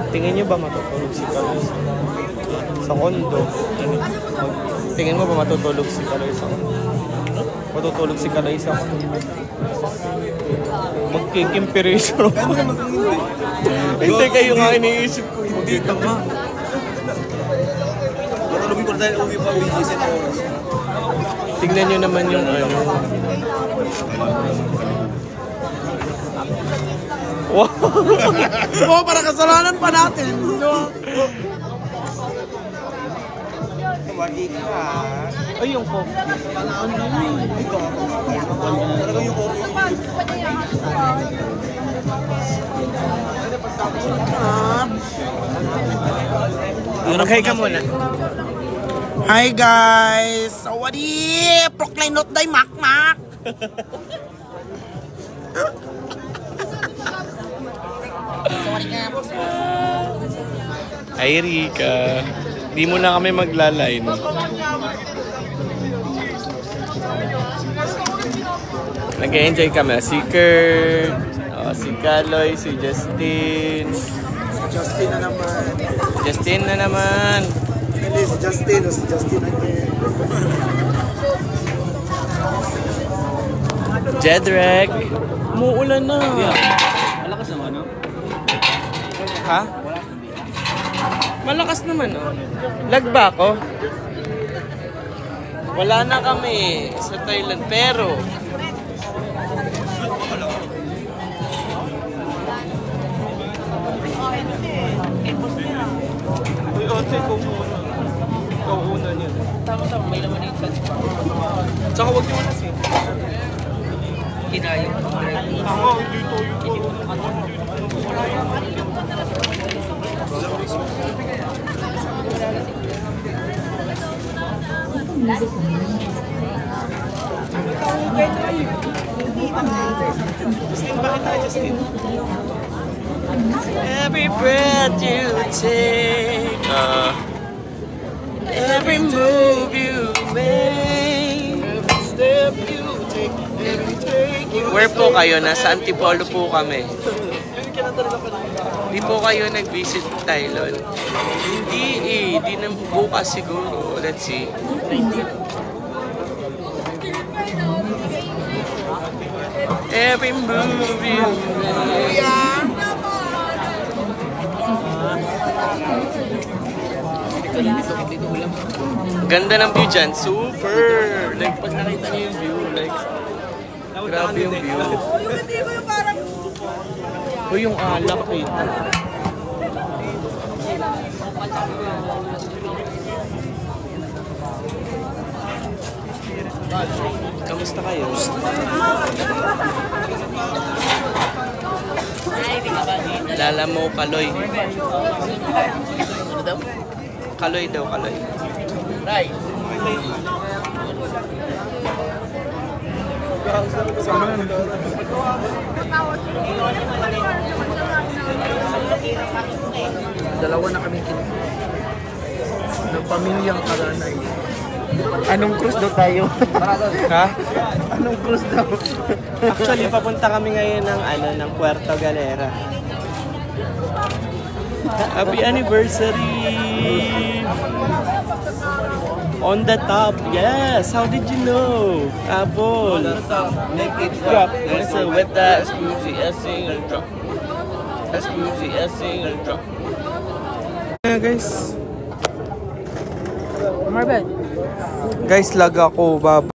Tingin nyo ba matutulog si Kaloy sa kondo? Tingin mo ba matutulog si Kaloy sa kondo? Matutulog si Kaloy sa kondo? Magkikimperation ako. Hindi kayo nga iniisip ko. Hindi tama. Matulogin ko dahil uwi pa BGC na oras. Tingnan nyo naman yung ano. Wow! Oo, para kasalanan pa natin. Ay, yung coffee. Ano yun? Talagang yung coffee. Mag-hi ka muna. Hi guys! Sawadi! Proclaim not day mak-mak! Hi, Rika. Di mo na kami maglaline. Nag-enjoy kami. Si Kurt, si Kaloy, si Justin. Justin na naman. Justin na naman. Hindi, si Justin. Si Justin again. Jedrek. Umuulan na. Malakas naman, no? Ha? Malakas naman, oh. Lag ba ako? Wala na kami sa Thailand, pero uy, Otse, ikaw muna. Ikaw una niya. Tama-tama, may laman yung touch pa. Tsaka huwag niyo manas eh. Kinayang. Tama, dito yung Justin, bakit tayo, Justin? Every breath you take, every move you make, every step you take, every take you. Where po kayo? Nasa Antipolo po kami. Di po kayo nag-visit Thailand? Hindi eh. Di na bukas siguro. Let's see. Every move you make. Ganda ng view dyan. Super! Like, pag nakita niyo yung view, like, grabe yung view. O yung alak eh. Kamusta kayo? Lala mo, Kaloy. Ano daw? Kaloy daw, Kaloy. Right. Dalawa na kami ng pamilyang Karanay. Anong cruise daw tayo? Ha? Anong cruise daw? Actually, papunta kami ngayon ng Puerto Galera. Happy anniversary! On the top, yes! How did you know? Apple! Make it Drop! So with the Exclusive single drop. Exclusive single drop. Yeah, guys. Marvel. Guys, lag ako. Baba.